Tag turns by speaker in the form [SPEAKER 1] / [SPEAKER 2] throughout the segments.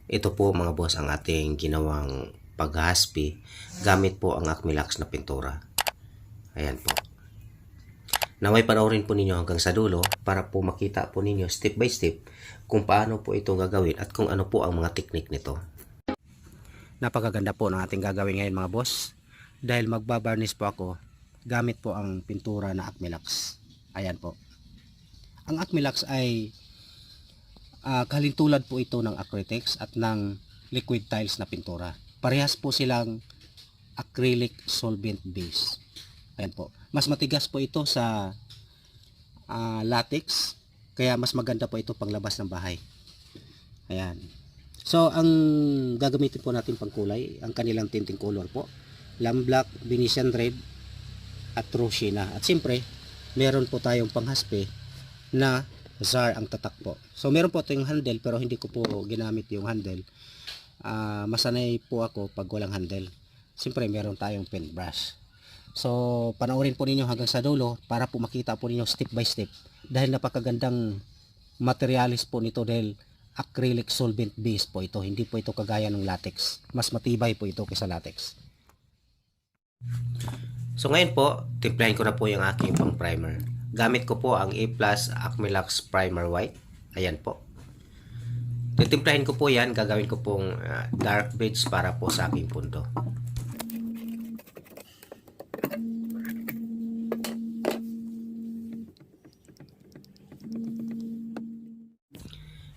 [SPEAKER 1] Ito po mga boss ang ating ginawang paghahaspi gamit po ang Acmilax na pintura. Ayan po. Naway panoorin po ninyo hanggang sa dulo para po makita po ninyo step by step kung paano po ito gagawin at kung ano po ang mga teknik nito. Napakaganda po ng ating gagawin ngayon mga boss dahil magbabarnish po ako gamit po ang pintura na Acmilax. Ayan po. Ang Acmilax ay kalintulad po ito ng Acrytex at ng liquid tiles na pintura. Parehas po silang acrylic solvent base. Ayan po. Mas matigas po ito sa latex, kaya mas maganda po ito panglabas ng bahay. Ayan. So, ang gagamitin po natin pang kulay, ang kanilang tinting color po, Lamb Black, Venetian Red, at Rosina. At siyempre, meron po tayong panghaspe na Czar ang tatak po. So meron po tayong handle pero hindi ko po ginamit yung handle. Masanay po ako pag walang handle. Siyempre meron tayong paintbrush. So panoorin po ninyo hanggang sa dulo para po makita po ninyo step by step. Dahil napakagandang materialis po nito dahil acrylic solvent base po ito. Hindi po ito kagaya ng latex. Mas matibay po ito kaysa latex. So ngayon po, timplahin ko na po yung aking pang primer. Gamit ko po ang A+ Acmilax Primer White. Ayan po. Titimplahin ko po yan. Gagawin ko pong dark beige para po sa aking pundo.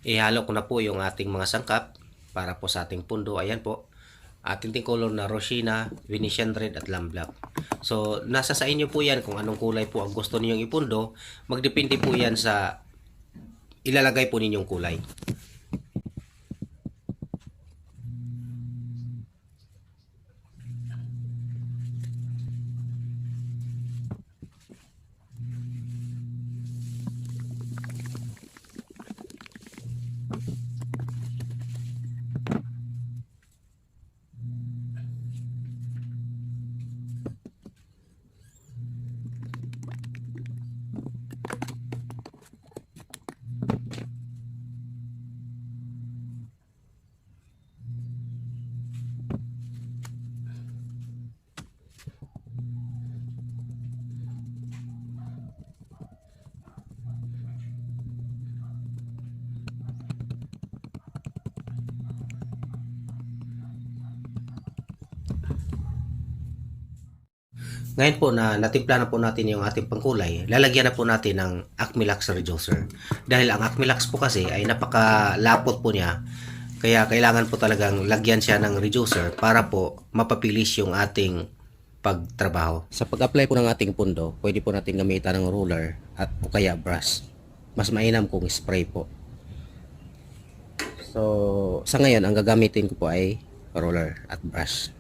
[SPEAKER 1] Ihalo ko na po yung ating mga sangkap para po sa ating pundo. Ayan po. Tinting color na Rosina, Venetian Red at Lamb Black. So, nasa sa inyo po yan kung anong kulay po ang gusto ninyong ipundo. Magdepende po yan sa ilalagay po ninyong kulay. Ngayon po na natimpla na po natin yung ating pangkulay, lalagyan na po natin ng Acmilax Reducer. Dahil ang Acmilax po kasi ay napakalapot po niya, kaya kailangan po talagang lagyan siya ng reducer para po mapapilis yung ating pagtrabaho. Sa pag-apply po ng ating pundo, pwede po natin gamitan ng ruler at o kaya brush. Mas mainam kung spray po. So, sa ngayon, ang gagamitin ko po ay roller at brush.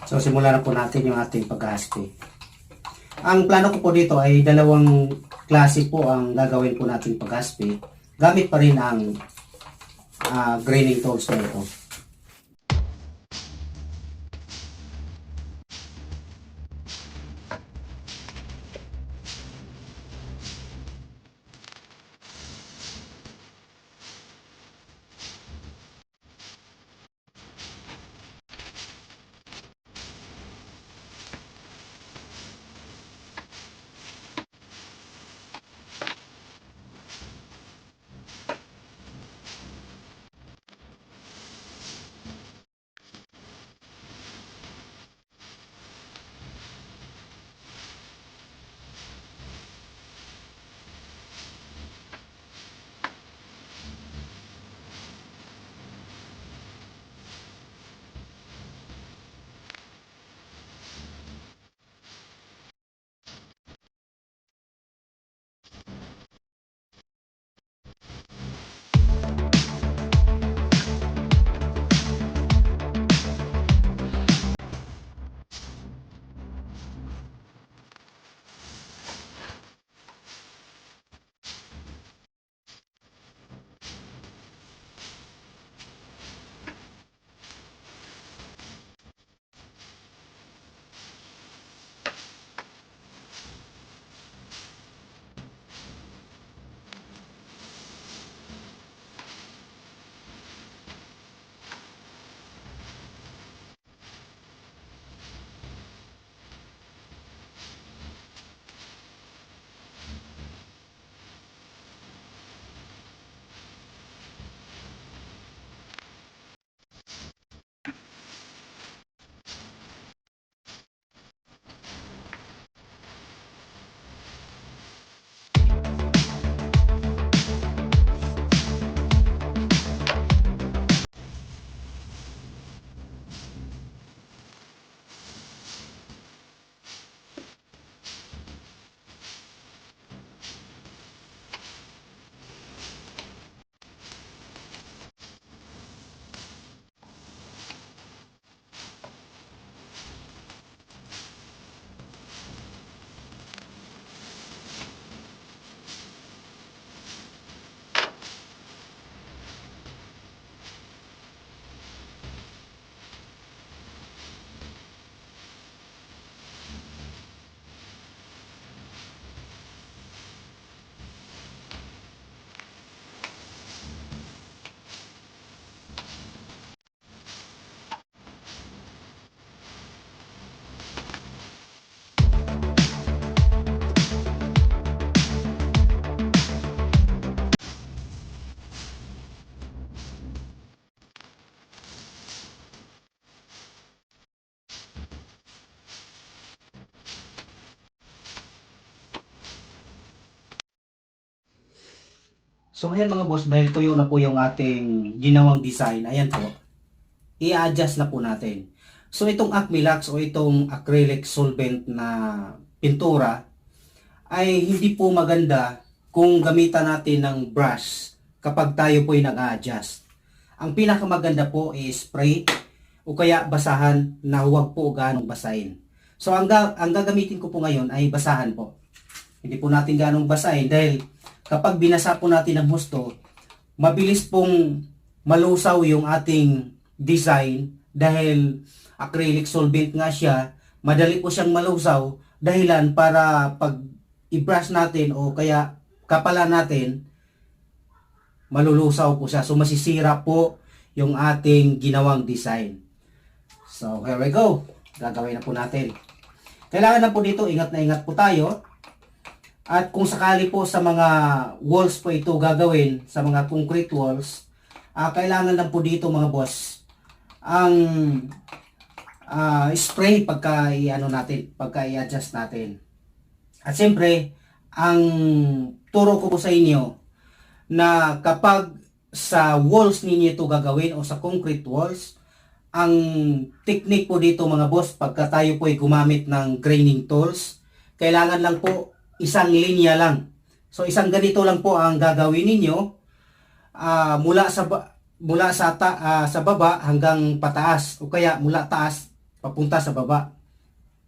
[SPEAKER 1] So, simulan na po natin yung ating paghahaspi. Ang plano ko po dito ay dalawang klase po ang gagawin po natin paghahaspi. Gamit pa rin ang graining tools na ito. So ayan mga boss, dahil tuyo na po yung ating ginawang design, ayan po, i-adjust na po natin. So itong Acrylax o itong acrylic solvent na pintura ay hindi po maganda kung gamitan natin ng brush kapag tayo po ay nag-a-adjust. Ang pinakamaganda po is spray o kaya basahan na huwag po ganong basahin. So ang gagamitin ko po ngayon ay basahan po. Hindi po natin ganong basahin dahil kapag binasa po natin ng husto, mabilis pong malusaw yung ating design dahil acrylic solvent nga siya, madali po siyang malusaw dahilan para pag i-brush natin o kaya kapalan natin, malulusaw po siya. So masisira po yung ating ginawang design. So here we go. Gagawin na po natin. Kailangan na po dito, ingat na ingat po tayo. At kung sakali po sa mga walls po ito gagawin, sa mga concrete walls, kailangan lang po dito mga boss, ang spray pagka i-adjust natin. At siyempre, ang turo ko po sa inyo na kapag sa walls ninyo ito gagawin o sa concrete walls, ang technique po dito mga boss, pagka tayo po ay gumamit ng graining tools, kailangan lang po isang linya lang. So isang ganito lang po ang gagawin ninyo mula sa baba hanggang pataas o kaya mula taas papunta sa baba.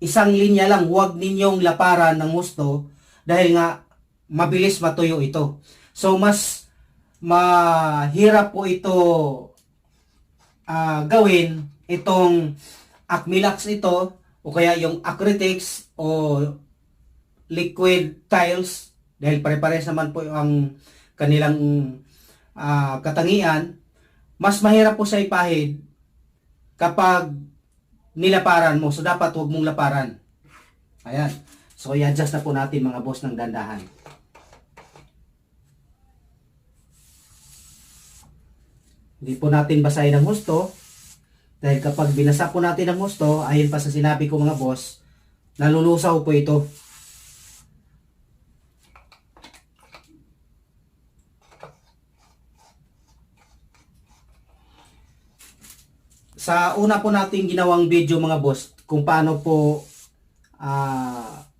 [SPEAKER 1] Isang linya lang, huwag ninyong laparan ng husto dahil nga mabilis matuyo ito. So mas mahirap po ito gawin itong Acrylax ito o kaya yung Acrytex o liquid tiles dahil pare-pares naman po ang kanilang katangian. Mas mahirap po sa ipahid kapag nilaparan mo. So dapat huwag mong laparan. Ayan. So i-adjust na po natin mga boss ng dandahan. Hindi po natin basahin ang husto dahil kapag binasa po natin ang husto, ayon pa sa sinabi ko mga boss, nalulusaw po ito. Sa una po nating ginawang video mga boss, kung paano po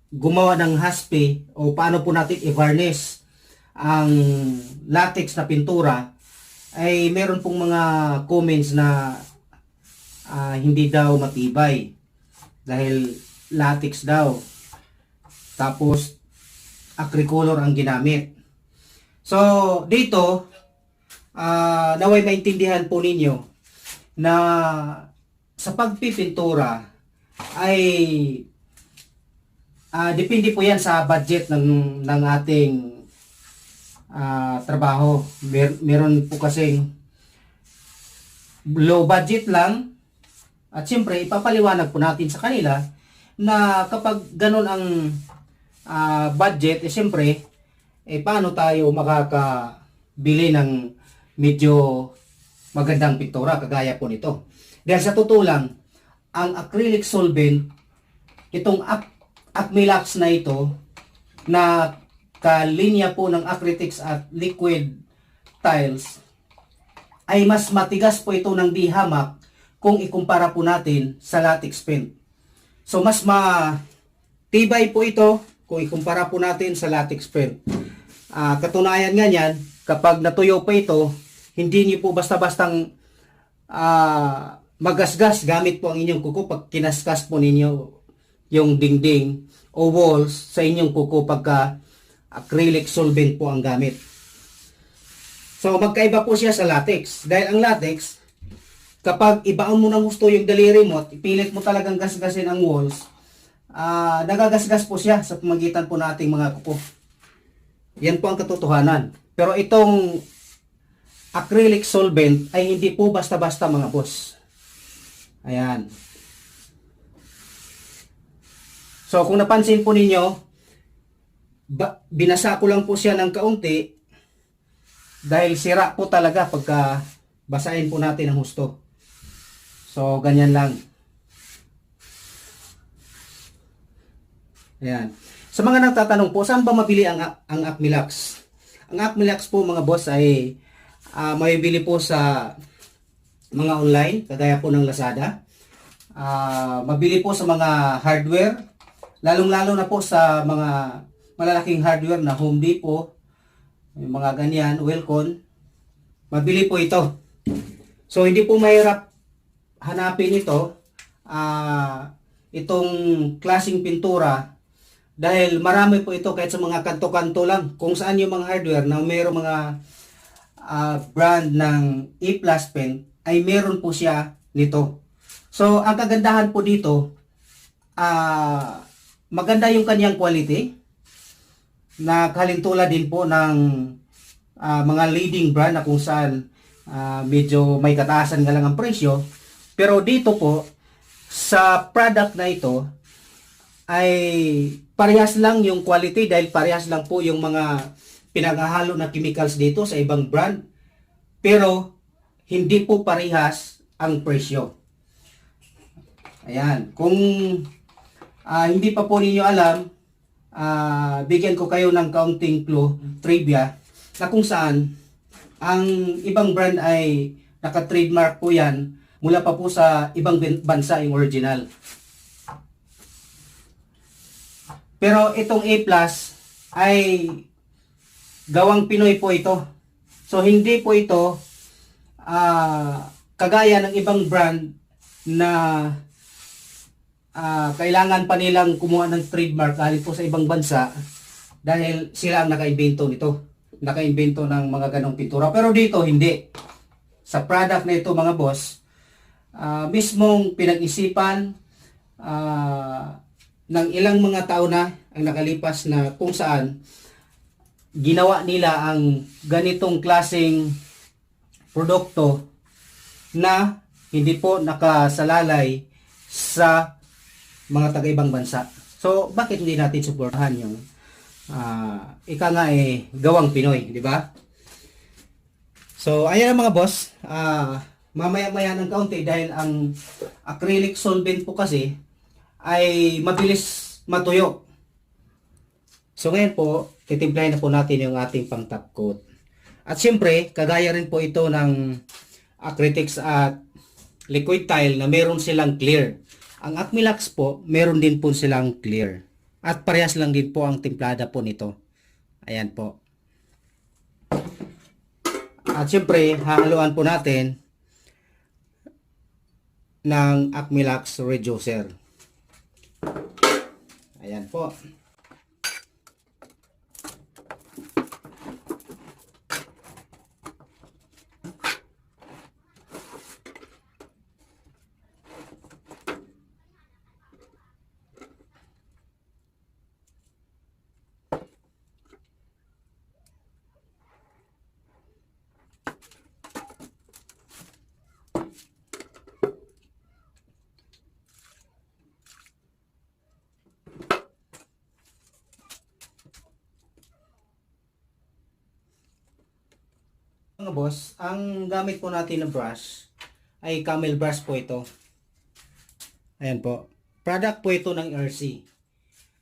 [SPEAKER 1] gumawa ng haspe o paano po natin i-varnish ang latex na pintura, ay meron pong mga comments na hindi daw matibay dahil latex daw. Tapos acrycolor ang ginamit. So dito, naway maintindihan po ninyo na sa pagpipintura ay depende po yan sa budget ng ating trabaho. Meron po kasing low budget lang at siyempre ipapaliwanag po natin sa kanila na kapag ganun ang budget, siyempre paano tayo makakabili ng medyo magandang pintura kagaya po nito. Dahil sa totoo lang, ang acrylic solvent, itong Acrylax na ito, na kalinya po ng Acrytex at liquid tiles, ay mas matigas po ito ng dihamak kung ikumpara po natin sa latex paint. So mas matibay po ito kung ikumpara po natin sa latex paint. Katunayan nga niyan, kapag natuyo pa ito, hindi niyo po basta-bastang magasgas gamit po ang inyong kuko pag kinaskas po ninyo yung dingding o walls sa inyong kuko pagka acrylic solvent po ang gamit. So magkaiba po siya sa latex. Dahil ang latex, kapag ibaon mo ng gusto yung daliri mo at ipilit mo talagang gasgasin ang walls, nagagasgas po siya sa pamagitan po nating mga kuko. Yan po ang katotohanan. Pero itong acrylic solvent ay hindi po basta-basta mga boss. Ayan. So kung napansin po ninyo, binasa ko lang po siya ng kaunti dahil sira po talaga pagka basahin po natin ang husto. So ganyan lang. Ayan. Sa mga nagtatanong po, saan ba mabili ang Acrylax? Ang Acmilax po mga boss ay mabibili po sa mga online, kagaya po ng Lazada. Mabili po sa mga hardware, lalong-lalo na po sa mga malalaking hardware na Home Depot, yung mga ganyan, Welcon. Mabili po ito. So hindi po mahirap hanapin ito, itong klaseng pintura, dahil marami po ito kahit sa mga kanto-kanto lang, kung saan yung mga hardware na mayroong mga brand ng A+ pen ay meron po siya nito. So ang kagandahan po dito, maganda yung kanyang quality, na kalintulad din po ng mga leading brand na kung saan medyo may kataasan nga lang ang presyo. Pero dito po sa product na ito ay parehas lang yung quality, dahil parehas lang po yung mga pinaghahalo na chemicals dito sa ibang brand, pero hindi po parehas ang presyo. Ayan, kung hindi pa po ninyo alam, bigyan ko kayo ng kaunting clue, trivia, na kung saan ang ibang brand ay naka-trademark po yan mula pa po sa ibang bansa yung original. Pero itong A+ ay gawang Pinoy po ito. So hindi po ito kagaya ng ibang brand na kailangan pa nilang kumuha ng trademark galing po sa ibang bansa, dahil sila ang naka-invento nito. Naka-invento ng mga ganong pintura. Pero dito hindi. Sa product na ito mga boss, mismong pinag-isipan ng ilang mga taon na ang nakalipas, na kung saan ginawa nila ang ganitong klaseng produkto na hindi po nakasalalay sa mga taga-ibang bansa. So bakit hindi natin suportahan yung ika nga gawang Pinoy, di ba? So ayan mga boss, mamaya-maya ng kaunti, dahil ang acrylic solvent po kasi ay mabilis matuyo. So ngayon po, titimplahin na po natin yung ating pang top coat. At siyempre, kagaya rin po ito ng acrylics at liquid tile na meron silang clear. Ang Acmilax po, meron din po silang clear. At parehas lang din po ang timplada po nito. Ayan po. At siyempre, hahaluan po natin ng Acmilax reducer. Ayan po. Mga boss, ang gamit po natin na brush ay Camel brush po ito. Ayan po. Product po ito ng RC.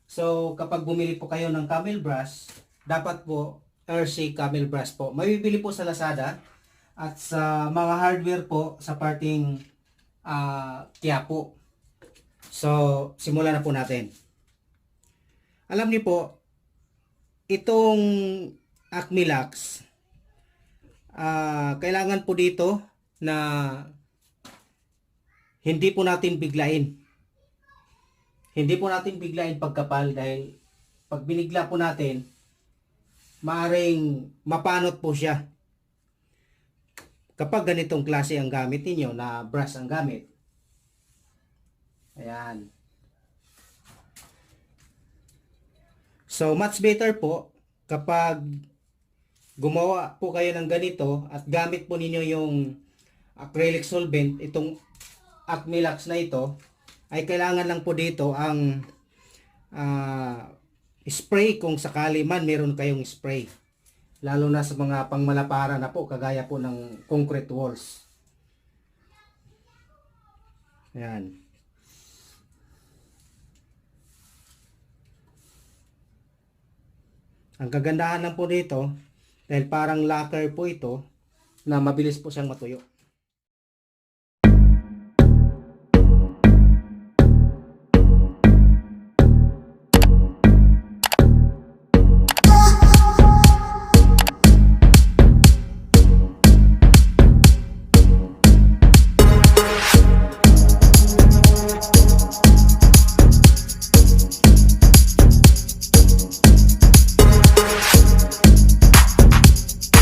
[SPEAKER 1] So, kapag bumili po kayo ng Camel brush, dapat po RC Camel brush po. Mabibili po sa Lazada at sa mga hardware po sa parting Quiapo. So, simulan na po natin. Alam niyo po, itong Acmilax, kailangan po dito na hindi po natin biglain. Hindi po natin biglain pagkapal, dahil pag binigla po natin, maaring mapanot po siya. Kapag ganitong klase ang gamit niyo, na brush ang gamit. Ayan. So much better po kapag gumawa po kayo ng ganito at gamit po ninyo yung acrylic solvent, itong Acmilax na ito, ay kailangan lang po dito ang spray, kung sakali man meron kayong spray, lalo na sa mga pangmalapara na po, kagaya po ng concrete walls. Ayan. Ang kagandahan lang po dito, Dahil parang lacquer po ito na mabilis po siyang matuyo.